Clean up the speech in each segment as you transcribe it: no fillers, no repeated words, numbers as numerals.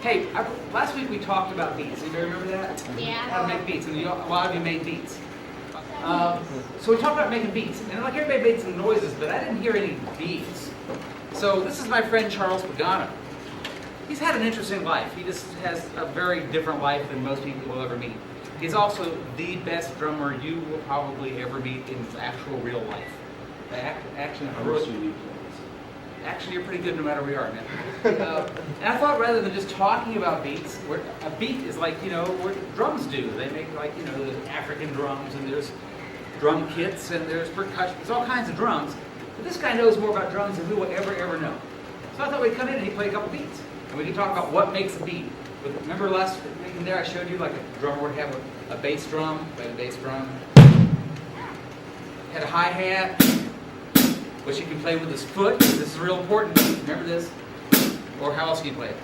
Hey, last week we talked about beats. Anybody remember that? Yeah. How to make beats, and a lot of you made beats. So we talked about making beats, and like everybody made some noises, but I didn't hear any beats. So this is my friend Charles Pagano. He's had an interesting life. He just has a very different life than most people will ever meet. He's also the best drummer you will probably ever meet in actual real life. Actually, you're pretty good no matter where you are, man. And I thought rather than just talking about beats, a beat is like, what drums do. They make like, the African drums, and there's drum kits, and there's percussion. There's all kinds of drums. But this guy knows more about drums than we will ever know. So I thought we'd come in and he'd play a couple beats. And we can talk about what makes a beat. But remember last week in there I showed you like a drummer would have a bass drum, play the bass drum. Had a hi-hat, which he can play with his foot. This is real important. Remember this? Or how else can you play it?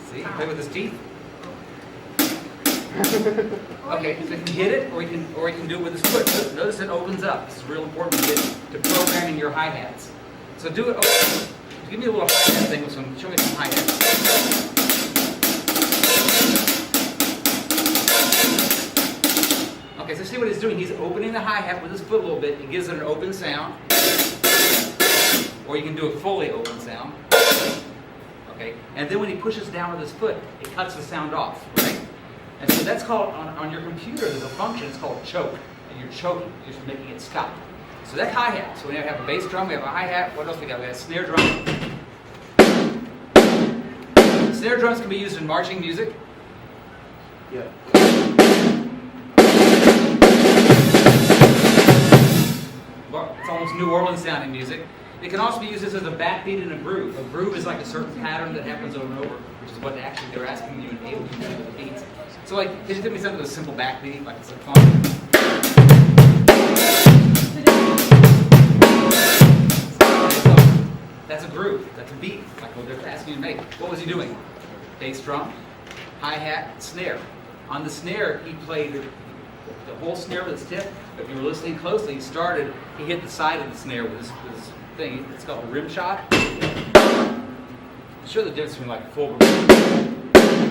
See, he can play with his teeth. Okay, so he can hit it, or he can do it with his foot. Notice it opens up. This is real important to get to programming your hi-hats. So do it. Oh, give me a little hi-hat thing with some. Show me some hi-hats. Okay, so see what he's doing. He's opening the hi-hat with his foot a little bit. It gives it an open sound. Or you can do a fully open sound. Okay, and then when he pushes down with his foot, it cuts the sound off, right? And so that's called, on your computer, there's a function, it's called choke. And you're choking, you're just making it stop. So that's hi-hat. So we have a bass drum, we have a hi-hat. What else we got? We have a snare drum. Snare drums can be used in marching music. Yeah. It's almost New Orleans sounding music. It can also be used as a backbeat in a groove. A groove is like a certain pattern that happens over and over, which is what actually they're asking you in Ableton to do with the beats. So like, can you give me something with a simple backbeat, like it's a funk? That's a groove. That's a beat, like what they're asking you to make. What was he doing? Bass drum, hi-hat, snare. On the snare, he played the whole snare with his tip. If you were listening closely, he hit the side of the snare with his thing. It's called a rim shot. Show the difference between like full.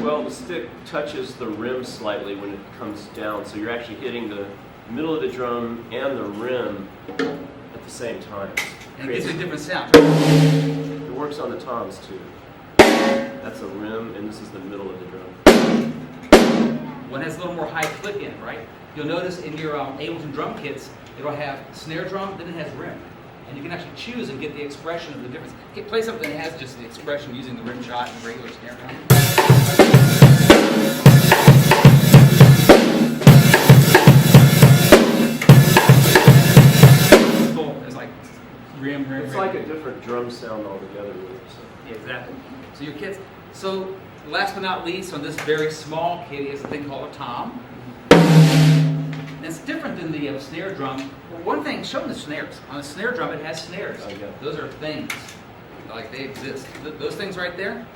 Well, the stick touches the rim slightly when it comes down, so you're actually hitting the middle of the drum and the rim at the same time. And it gives you a different sound. It works on the toms too. That's the rim, and this is the middle of the drum. One has a little more high click in it, right? You'll notice in your Ableton drum kits, it'll have snare drum, then it has rim. And you can actually choose and get the expression of the difference. Play something that has just the expression using the rim shot and regular snare drum. It's like rim. It's like a different drum sound altogether. Really, so. Yeah, exactly. So your kits. So last but not least, on this very small kit is a thing called a tom. And it's different than the snare drum. Well, one thing, show them the snares. On a snare drum, it has snares. Oh, yeah. Those are things. Like they exist. Those things right there,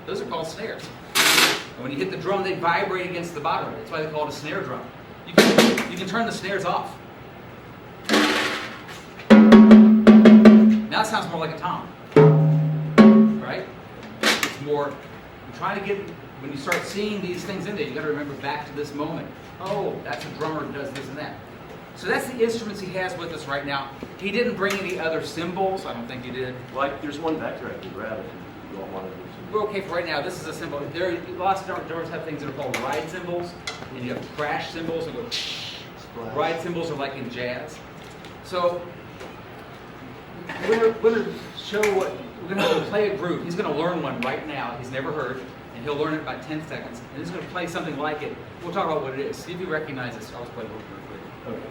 those are called snares. And when you hit the drum, they vibrate against the bottom. That's why they call it a snare drum. You can turn the snares off. Now it sounds more like a tom. Right? It's more, I'm trying to get, when you start seeing these things in there, you got to remember back to this moment. Oh, that's a drummer who does this and that. So that's the instruments he has with us right now. He didn't bring any other cymbals. I don't think he did. Like, there's one back there I can grab if you don't want to do something. We're okay for right now. This is a cymbal. Lots of drummers have things that are called ride cymbals, and you have crash cymbals that go. Ride cymbals are like in jazz. So we're going to show what we're going to have him play a groove. He's going to learn one right now. He's never heard. And he'll learn it in about 10 seconds. And he's going to play something like it. We'll talk about what it is. See if you recognize this. I'll just play a little bit quick. Okay.